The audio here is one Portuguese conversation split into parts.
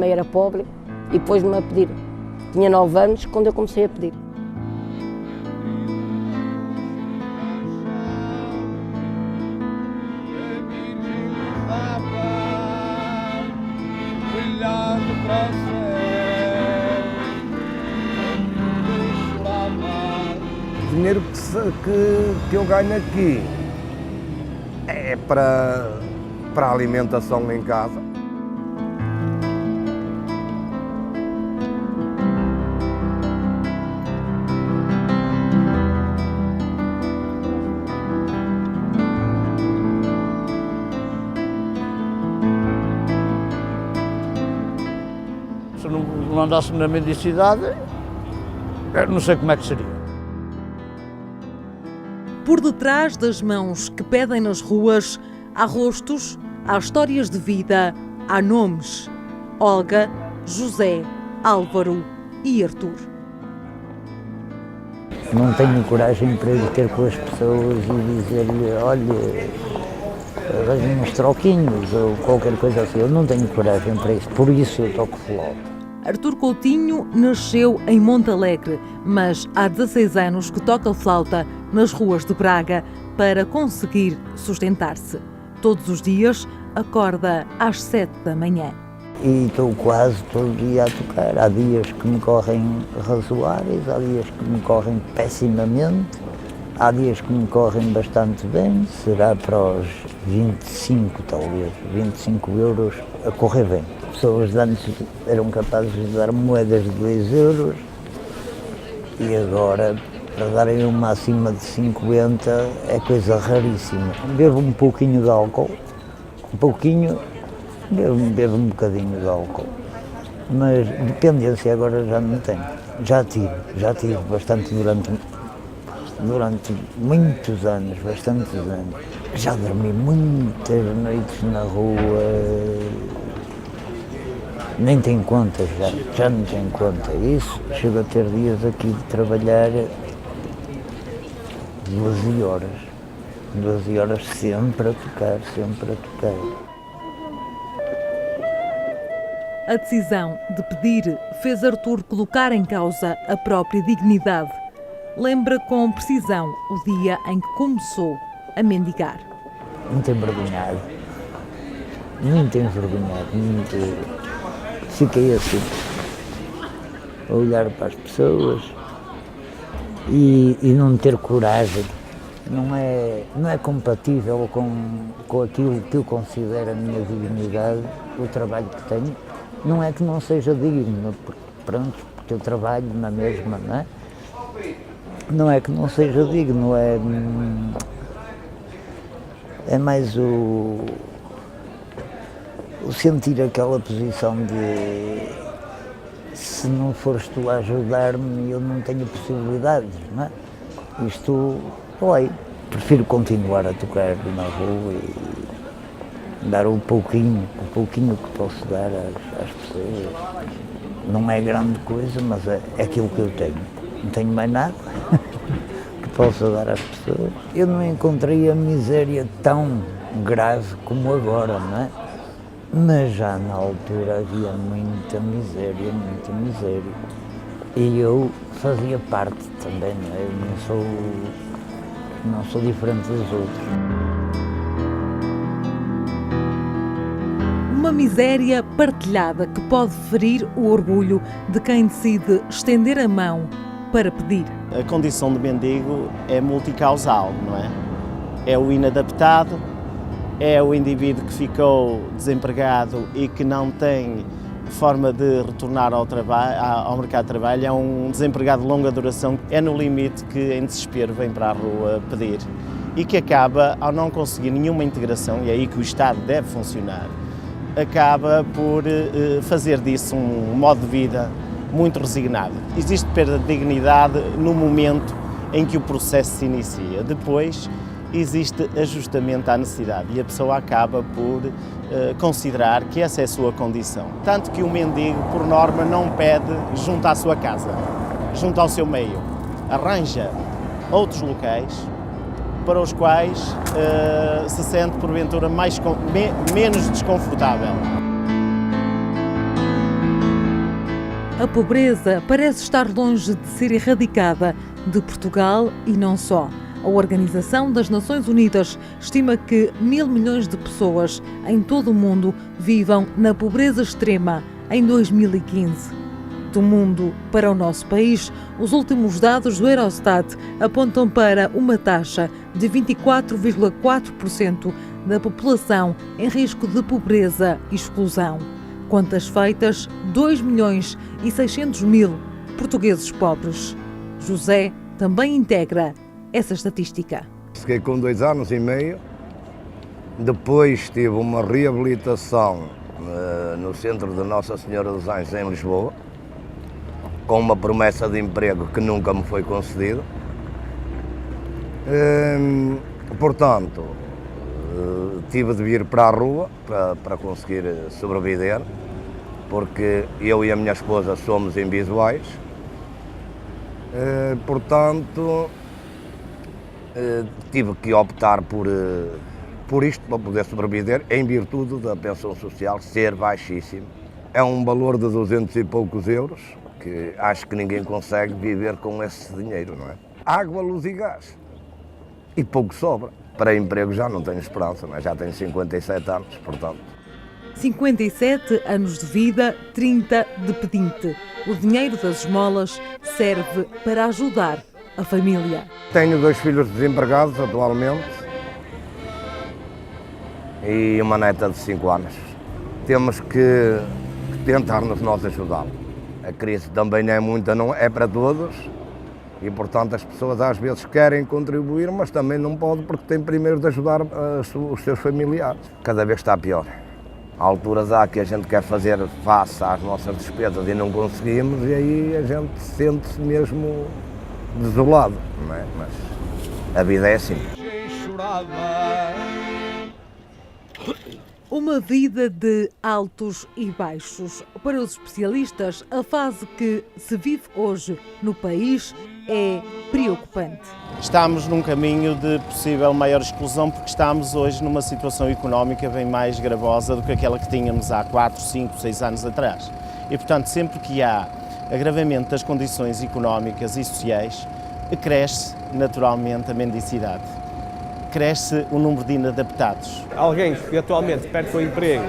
também era pobre e pôs-me a pedir. Tinha 9 anos quando eu comecei a pedir. O dinheiro que eu ganho aqui é para a alimentação em casa. Se não andasse na mendicidade, eu não sei como é que seria. Por detrás das mãos que pedem nas ruas, há rostos, há histórias de vida, há nomes. Olga, José, Álvaro e Artur. Não tenho coragem para ir ter com as pessoas e dizer-lhe, olha, arranje uns troquinhos ou qualquer coisa assim. Eu não tenho coragem para isso, por isso eu toco flauta. Artur Coutinho nasceu em Montalegre, mas há 16 anos que toca flauta nas ruas de Braga para conseguir sustentar-se. Todos os dias acorda às 7 da manhã. E estou quase todo dia a tocar. Há dias que me correm razoáveis, há dias que me correm pessimamente, há dias que me correm bastante bem. Será para os 25, talvez, 25 euros a correr bem. Pessoas de antes eram capazes de dar moedas de 2 euros e agora, para darem uma acima de 50, é coisa raríssima. Bebo um pouquinho de álcool, bebo um bocadinho de álcool, mas dependência agora já não tenho. Já tive bastante durante muitos anos, bastantes anos. Já dormi muitas noites na rua. Nem tenho conta já não tenho conta. Isso, chego a ter dias aqui de trabalhar 12 horas sempre a tocar. A decisão de pedir fez Artur colocar em causa a própria dignidade. Lembra com precisão o dia em que começou a mendigar. Muito envergonhado. Fiquei assim, a olhar para as pessoas e não ter coragem. Não é compatível com aquilo que eu considero a minha dignidade, o trabalho que tenho. Não é que não seja digno, porque eu trabalho na mesma, não é? Não é que não seja digno, é mais o sentir aquela posição de se não fores tu a ajudar-me, eu não tenho possibilidades, não é? Isto, prefiro continuar a tocar na rua e dar o pouquinho que posso dar às pessoas. Não é grande coisa, mas é aquilo que eu tenho. Não tenho mais nada que possa dar às pessoas. Eu não encontrei a miséria tão grave como agora, não é? Mas já na altura havia muita miséria. E eu fazia parte também, não é? Eu não sou diferente dos outros. Uma miséria partilhada que pode ferir o orgulho de quem decide estender a mão para pedir. A condição de mendigo é multicausal, não é? É o inadaptado, é o indivíduo que ficou desempregado e que não tem forma de retornar ao mercado de trabalho, é um desempregado de longa duração, é no limite que em desespero vem para a rua pedir e que acaba, ao não conseguir nenhuma integração, e é aí que o Estado deve funcionar, acaba por fazer disso um modo de vida muito resignado. Existe perda de dignidade no momento em que o processo se inicia. Depois existe ajustamento à necessidade e a pessoa acaba por considerar que essa é a sua condição. Tanto que o mendigo, por norma, não pede junto à sua casa, junto ao seu meio. Arranja outros locais para os quais se sente, porventura, menos desconfortável. a pobreza parece estar longe de ser erradicada de Portugal e não só. A Organização das Nações Unidas estima que 1.000 milhões de pessoas em todo o mundo vivam na pobreza extrema em 2015. Do mundo para o nosso país, os últimos dados do Eurostat apontam para uma taxa de 24,4% da população em risco de pobreza e exclusão. Contas feitas, 2.600.000 portugueses pobres. José também integra essa estatística. Fiquei com 2 anos e meio, depois tive uma reabilitação no centro de Nossa Senhora dos Anjos em Lisboa, com uma promessa de emprego que nunca me foi concedido. Portanto, tive de vir para a rua para conseguir sobreviver, porque eu e a minha esposa somos invisuais. Portanto, tive que optar por isto para poder sobreviver, em virtude da pensão social ser baixíssima. É um valor de 200 e poucos euros, que acho que ninguém consegue viver com esse dinheiro, não é? Água, luz e gás. E pouco sobra. Para emprego já não tenho esperança, não é? Já tenho 57 anos, portanto. 57 anos de vida, 30 de pedinte. O dinheiro das esmolas serve para ajudar a família. Tenho 2 filhos desempregados atualmente e uma neta de 5 anos. Temos que tentar-nos nós ajudá-los. A crise também não é muita, não é para todos, e portanto as pessoas às vezes querem contribuir, mas também não podem porque têm primeiro de ajudar os seus familiares. Cada vez está pior. Há alturas que a gente quer fazer face às nossas despesas e não conseguimos, e aí a gente sente-se mesmo desolado, não é? Mas a vida é assim. Uma vida de altos e baixos. Para os especialistas, a fase que se vive hoje no país é preocupante. Estamos num caminho de possível maior exclusão porque estamos hoje numa situação económica bem mais gravosa do que aquela que tínhamos há 4, 5, 6 anos atrás. E, portanto, sempre que há agravamento das condições económicas e sociais, cresce naturalmente a mendicidade. Cresce o número de inadaptados. Alguém que atualmente perde o emprego,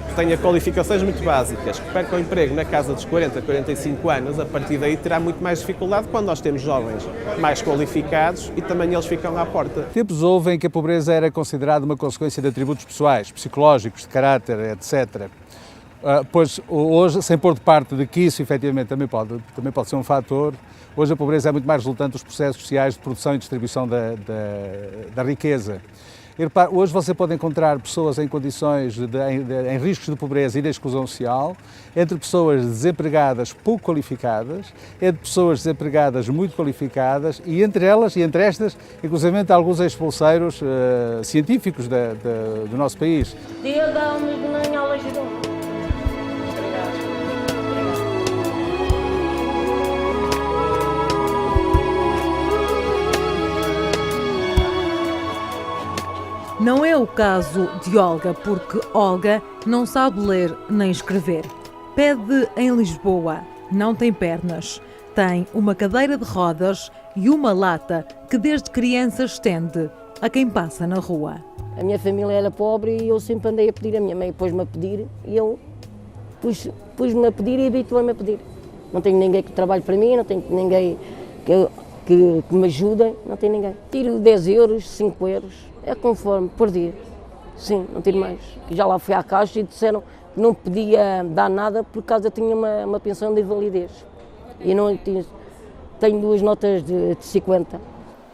que tenha qualificações muito básicas, que perde o emprego na casa dos 40, 45 anos, a partir daí terá muito mais dificuldade quando nós temos jovens mais qualificados e também eles ficam à porta. Tempos houve em que a pobreza era considerada uma consequência de atributos pessoais, psicológicos, de caráter, etc. Pois hoje, sem pôr de parte de que isso efetivamente também pode ser um fator, hoje a pobreza é muito mais resultante dos processos sociais de produção e distribuição da riqueza. E, repare, hoje você pode encontrar pessoas em condições em riscos de pobreza e de exclusão social, entre pessoas desempregadas pouco qualificadas, entre pessoas desempregadas muito qualificadas e entre elas e entre estas, inclusive alguns ex-bolseiros científicos do nosso país. Não é o caso de Olga, porque Olga não sabe ler nem escrever. Pede em Lisboa, não tem pernas, tem uma cadeira de rodas e uma lata que desde criança estende a quem passa na rua. A minha família era pobre e eu sempre andei a pedir. A minha mãe pôs-me a pedir e eu pus-me a pedir e habituei-me a pedir. Não tenho ninguém que trabalhe para mim, não tenho ninguém que me ajude, não tenho ninguém. Tiro 10 euros, 5 euros. É conforme, por dia. Sim, não tiro mais. Já lá fui à caixa e disseram que não podia dar nada por causa eu tinha uma pensão de invalidez. E não tenho 2 notas de 50.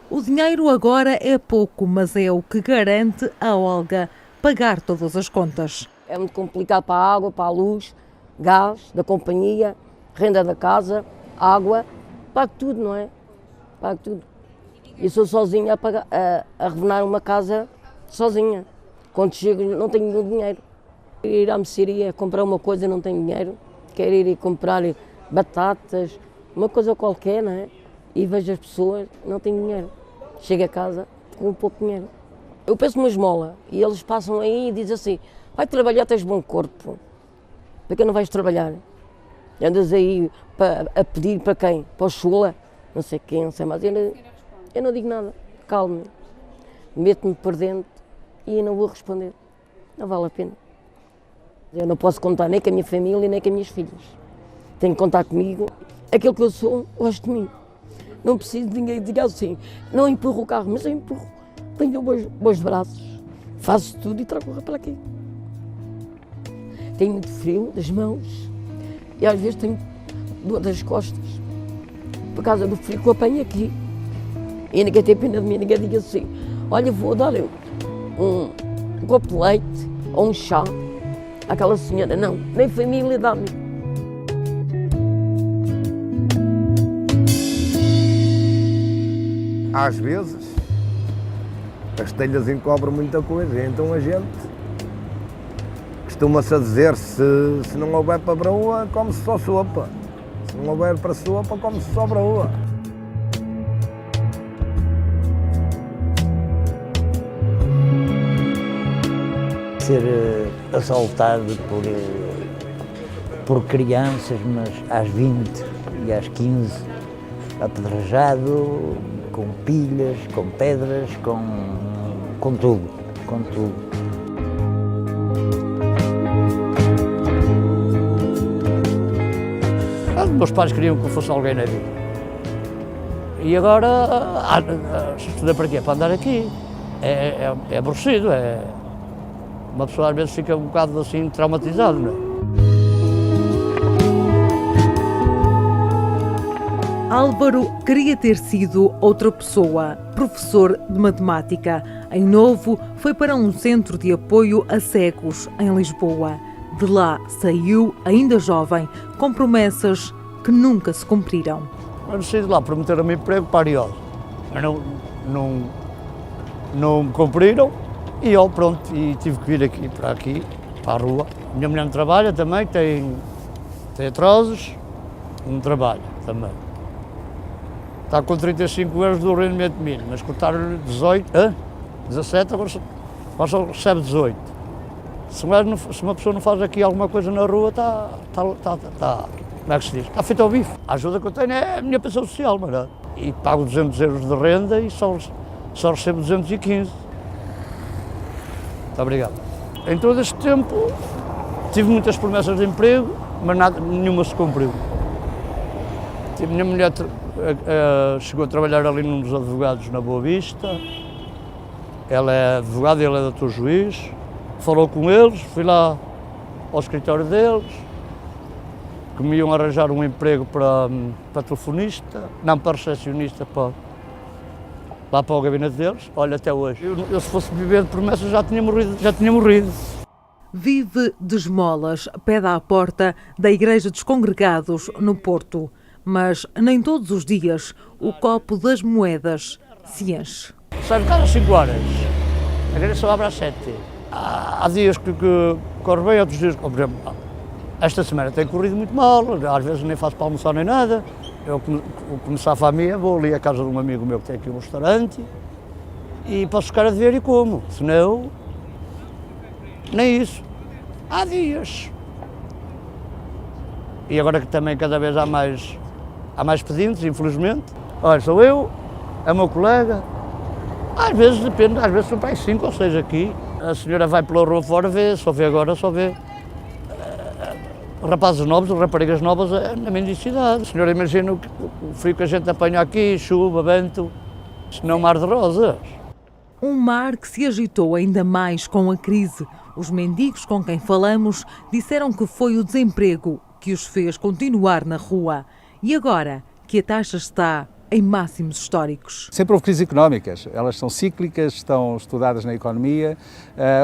O dinheiro agora é pouco, mas é o que garante a Olga pagar todas as contas. É muito complicado para a água, para a luz, gás da companhia, renda da casa, água. Pago tudo, não é? Pago tudo. E sou sozinha a revenar uma casa sozinha. Quando chego não tenho dinheiro. Ir à mercearia comprar uma coisa não tenho dinheiro. Quero ir comprar batatas, uma coisa qualquer, não é? E vejo as pessoas, não tenho dinheiro. Chego a casa com pouco dinheiro. Eu peço uma esmola e eles passam aí e dizem assim: vai trabalhar, tens bom corpo. Para que não vais trabalhar? Andas aí a pedir para quem? Para o Chula? Não sei quem, não sei mais. Eu não digo nada, calmo. Meto-me por dentro e não vou responder. Não vale a pena. Eu não posso contar nem com a minha família, nem com as minhas filhas. Tenho que contar comigo. Aquilo que eu sou, gosto de mim. Não preciso de ninguém diga assim. Não empurro o carro, mas eu empurro. Tenho bons braços. Faço tudo e trago o para aqui. Tenho muito frio das mãos. E às vezes tenho dor das costas. Por causa do frio que eu apanho aqui. E ninguém tem pena de mim, ninguém diga assim. Olha, vou dar um copo de leite ou um chá àquela senhora. Não, nem família dá-me. Às vezes, as telhas encobrem muita coisa, então a gente costuma-se a dizer, se não houver para broa, come-se só sopa. Se não houver para sopa, come-se só broa. Ser assaltado por crianças, mas às 20 e às 15, apedrejado, com pilhas, com pedras, com tudo, com tudo. Meus pais queriam que eu fosse alguém na vida. E agora, estudar para quê? Para andar aqui. É aborrecido, uma pessoa às vezes fica um bocado assim traumatizado, não é? Álvaro queria ter sido outra pessoa, professor de matemática. Em Novo, foi para um centro de apoio a cegos, em Lisboa. De lá saiu, ainda jovem, com promessas que nunca se cumpriram. Eu saí de lá, prometeram-me emprego para a Ariosa, mas não me cumpriram e eu pronto, e tive que vir aqui, para a rua. Minha mulher não trabalha também, tem atrasos, não trabalha também. Está com 35 euros do rendimento mínimo, mas cortaram-lhe 17, agora só recebe 18. Se uma pessoa não faz aqui alguma coisa na rua, está como é que se diz? Está feito ao bife. A ajuda que eu tenho é a minha pensão social, mas não. E pago 200 euros de renda e só recebo 215. Muito obrigado. Em todo este tempo, tive muitas promessas de emprego, mas nenhuma se cumpriu. A minha mulher chegou a trabalhar ali num dos advogados na Boa Vista. Ela é advogada e ele é doutor juiz. Falou com eles, fui lá ao escritório deles, que me iam arranjar um emprego para telefonista, não para recepcionista, lá para o gabinete deles. Olha, até hoje. Eu se fosse viver de promessas já tinha morrido. Vive de esmolas, pede à porta da Igreja dos Congregados, no Porto. Mas nem todos os dias o copo das moedas se enche. Sai de casa às 5 horas, a igreja só abre às 7. Há dias que corre bem, outros dias, por exemplo, esta semana tem corrido muito mal, às vezes nem faço para almoçar nem nada. Eu começar a família, vou ali à casa de um amigo meu que tem aqui um restaurante e posso ficar a dever e como, senão, nem isso. Há dias. E agora que também cada vez há mais pedintes, infelizmente. Olha, sou eu, é o meu colega. Às vezes depende, às vezes são para aí 5 ou 6 aqui. A senhora vai pela rua fora, só vê rapazes novos, raparigas novas na mendicidade. A senhora imagina o frio que a gente apanha aqui, chuva, vento, senão mar de rosas. Um mar que se agitou ainda mais com a crise. Os mendigos com quem falamos disseram que foi o desemprego que os fez continuar na rua. E agora que a taxa está em máximos históricos. Sempre houve crises económicas, elas são cíclicas, estão estudadas na economia.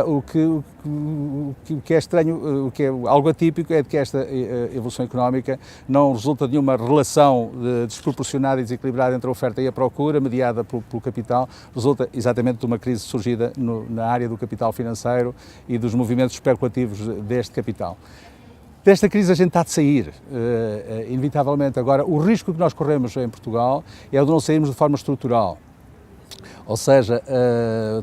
O que é estranho, o que é algo atípico é de que esta evolução económica não resulta de uma relação desproporcionada e desequilibrada entre a oferta e a procura, mediada pelo capital, resulta exatamente de uma crise surgida na área do capital financeiro e dos movimentos especulativos deste capital. Desta crise a gente está de sair, inevitavelmente. Agora, o risco que nós corremos em Portugal é o de não sairmos de forma estrutural. Ou seja,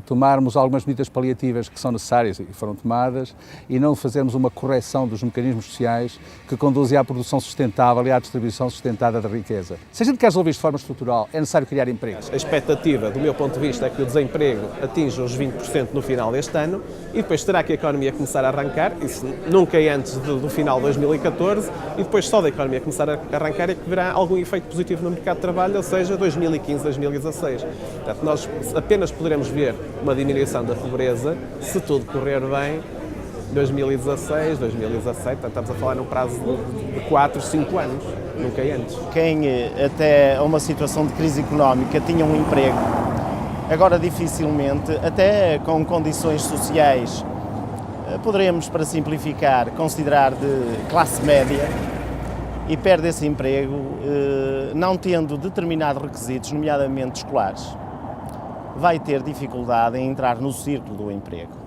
tomarmos algumas medidas paliativas que são necessárias e foram tomadas e não fazermos uma correção dos mecanismos sociais que conduzem à produção sustentável e à distribuição sustentada da riqueza. Se a gente quer resolver isto de forma estrutural, é necessário criar empregos. A expectativa, do meu ponto de vista, é que o desemprego atinja os 20% no final deste ano e depois terá que a economia começar a arrancar, isso nunca é antes do final de 2014, e depois só da economia começar a arrancar é que verá algum efeito positivo no mercado de trabalho, ou seja, 2015, 2016. Portanto, nós apenas poderemos ver uma diminuição da pobreza se tudo correr bem 2016, 2017, portanto, estamos a falar num prazo de 4, 5 anos, nunca antes. Quem até a uma situação de crise económica tinha um emprego, agora dificilmente, até com condições sociais, poderemos, para simplificar, considerar de classe média, e perde esse emprego não tendo determinados requisitos, nomeadamente escolares, vai ter dificuldade em entrar no círculo do emprego.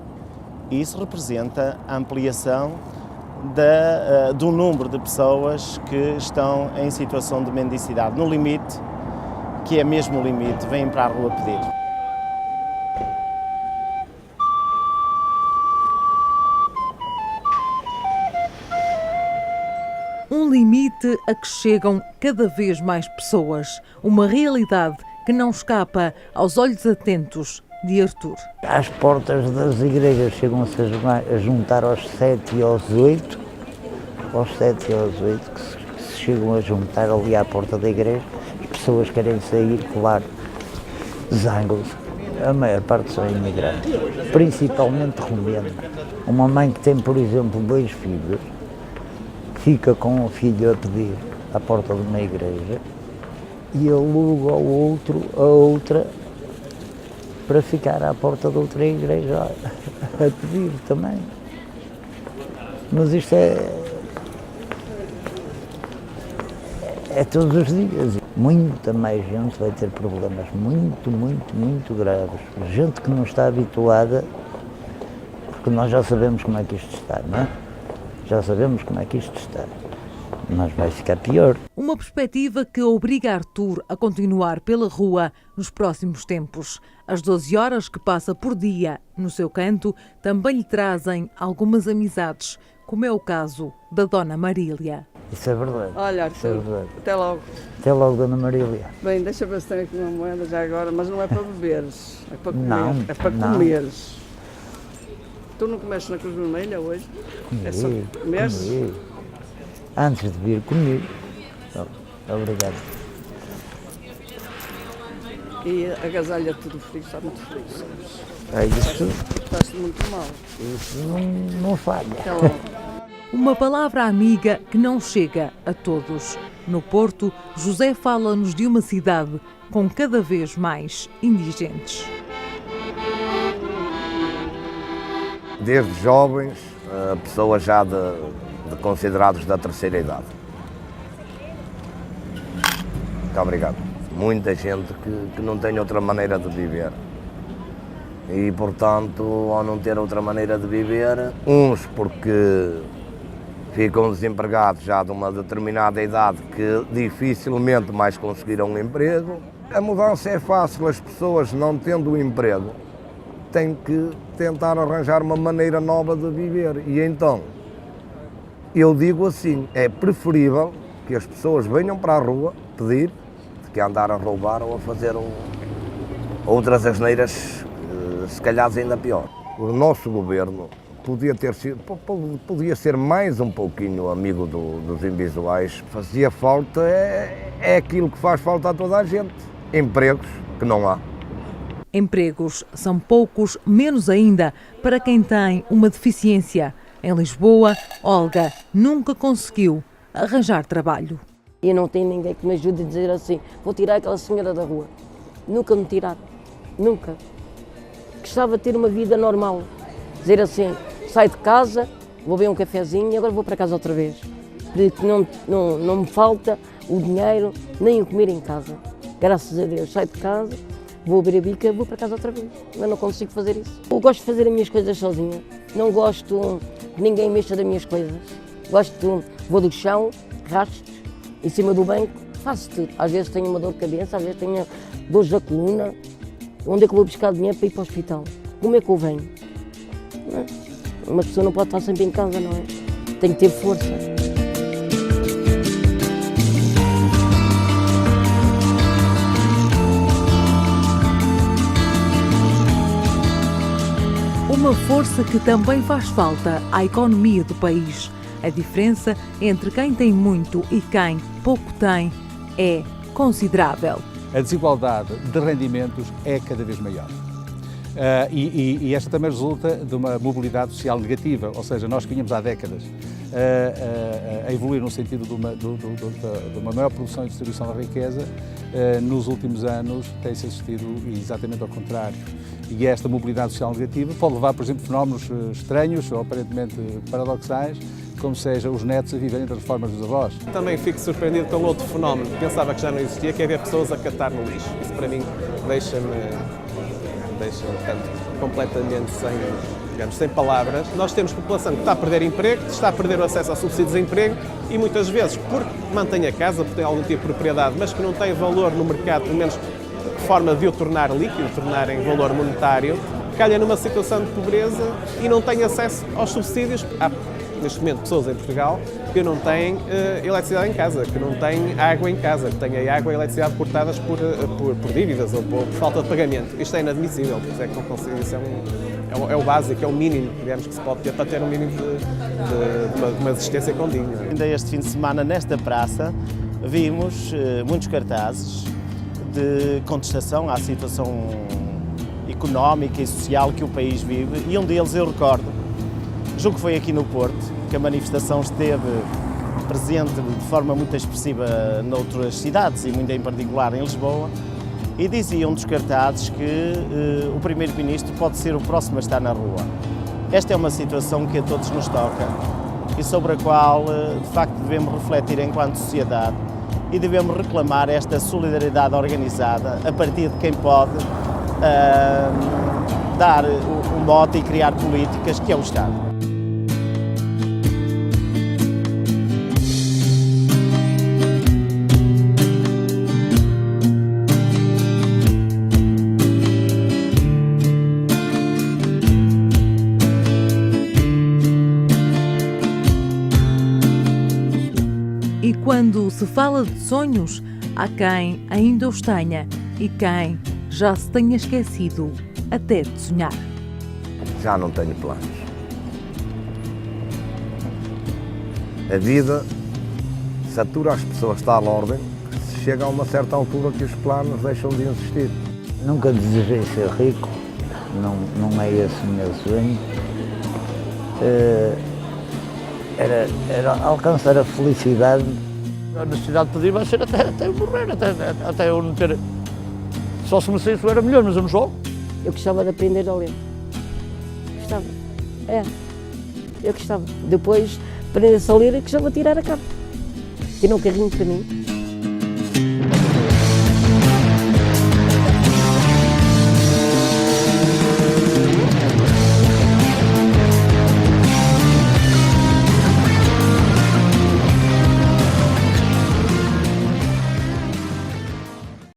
Isso representa a ampliação do número de pessoas que estão em situação de mendicidade. No limite, que é mesmo o limite, vêm para a rua pedir. Um limite a que chegam cada vez mais pessoas. Uma realidade que não escapa aos olhos atentos de Artur. Às portas das igrejas chegam-se a juntar aos 7 e aos 8, que se chegam a juntar ali à porta da igreja. As pessoas querem sair, claro, zangam-se. A maior parte são imigrantes, principalmente romanos. Uma mãe que tem, por exemplo, 2 filhos, fica com o filho a pedir à porta de uma igreja e aluga a outra para ficar à porta de outra igreja a pedir também. Mas isto é todos os dias. Muita mais gente vai ter problemas muito graves. Gente que não está habituada, porque nós já sabemos como é que isto está, não é? Já sabemos como é que isto está, mas vai ficar pior. Uma perspectiva que obriga Artur a continuar pela rua nos próximos tempos. As 12 horas que passa por dia no seu canto também lhe trazem algumas amizades, como é o caso da Dona Marília. Isso é verdade. Olha, Artur, é verdade. Até logo. Até logo, Dona Marília. Bem, deixa ver se tem aqui uma moeda já agora, mas não é para beberes, é para comer, Não, é para não. comeres. Tu não comeste na Cruz Vermelha hoje? Comi, É só comeres? comi. Antes de vir, comi. Obrigado. E agasalha tudo frio, está muito frio, sabes? É isso, Estás muito mal. isso não falha. Até logo. Uma palavra amiga que não chega a todos. No Porto, José fala-nos de uma cidade com cada vez mais indigentes. Desde jovens, a pessoas já de considerados da terceira idade. Muito obrigado. Muita gente que não tem outra maneira de viver. E, portanto, ao não ter outra maneira de viver, uns porque ficam desempregados já de uma determinada idade que dificilmente mais conseguirão um emprego. A mudança é fácil, as pessoas não tendo um emprego têm que tentar arranjar uma maneira nova de viver. E então, eu digo assim, é preferível que as pessoas venham para a rua pedir do que andar a roubar ou a fazer outras asneiras, se calhar ainda pior. O nosso governo podia ser mais um pouquinho amigo dos invisuais. Fazia falta, é aquilo que faz falta a toda a gente, empregos que não há. Empregos são poucos, menos ainda para quem tem uma deficiência. Em Lisboa, Olga nunca conseguiu arranjar trabalho. E não tem ninguém que me ajude a dizer assim, vou tirar aquela senhora da rua. Nunca me tiraram, nunca. Gostava de ter uma vida normal. Dizer assim, saio de casa, vou beber um cafezinho e agora vou para casa outra vez. Porque não me falta o dinheiro nem o comer em casa. Graças a Deus, saio de casa, vou beber a bica, vou para casa outra vez. Mas não consigo fazer isso. Eu gosto de fazer as minhas coisas sozinha. Não gosto que ninguém mexa das minhas coisas. Vou do chão, rastros, em cima do banco, faço tudo. Às vezes tenho uma dor de cabeça, às vezes tenho dores da coluna. Onde é que eu vou buscar dinheiro para ir para o hospital? Como é que eu venho? Não é? Uma pessoa não pode estar sempre em casa, não é? Tem que ter força. Uma força que também faz falta à economia do país. A diferença entre quem tem muito e quem pouco tem é considerável. A desigualdade de rendimentos é cada vez maior. E esta também resulta de uma mobilidade social negativa, ou seja, nós que vinhamos há décadas a evoluir no sentido de uma maior produção e distribuição da riqueza, nos últimos anos tem-se assistido exatamente ao contrário. E esta mobilidade social negativa pode levar, por exemplo, fenómenos estranhos ou aparentemente paradoxais, como seja os netos a viverem das reformas dos avós. Também fico surpreendido com outro fenómeno que pensava que já não existia, que é ver pessoas a catar no lixo. Isso para mim deixa-me completamente sem palavras. Nós temos população que está a perder emprego, está a perder o acesso ao subsídio de desemprego e muitas vezes, porque mantém a casa, porque tem algum tipo de propriedade, mas que não tem valor no mercado, pelo menos forma de o tornar líquido, tornar em valor monetário, calha numa situação de pobreza e não tem acesso aos subsídios. Há, neste momento, pessoas em Portugal que não têm eletricidade em casa, que não têm água em casa, que têm a água e a eletricidade cortadas por dívidas ou por falta de pagamento. Isto é inadmissível, por isso é que não consigo, isso é o básico, é o mínimo, digamos, que se pode ter para ter um mínimo de uma existência condigna. Ainda este fim de semana, nesta praça, vimos muitos cartazes de contestação à situação económica e social que o país vive, e um deles eu recordo, julgo que foi aqui no Porto, que a manifestação esteve presente de forma muito expressiva noutras cidades e muito em particular em Lisboa, e dizia um dos cartazes que o Primeiro-Ministro pode ser o próximo a estar na rua. Esta é uma situação que a todos nos toca e sobre a qual, de facto, devemos refletir enquanto sociedade e devemos reclamar esta solidariedade organizada a partir de quem pode dar o mote e criar políticas, que é o Estado. E quando se fala de sonhos, há quem ainda os tenha e quem já se tenha esquecido até de sonhar. Já não tenho planos. A vida satura as pessoas de tal ordem que chega a uma certa altura que os planos deixam de existir. Nunca desejei ser rico, não é esse o meu sonho. Era alcançar a felicidade. A necessidade de pedir vai ser até eu morrer, até eu não ter... Só se me saísse era melhor, mas eu não jogo. Eu gostava de aprender a ler. Gostava. Eu gostava. Depois, aprender-se a ler, eu gostava de tirar a capa. Tirar um carrinho para mim.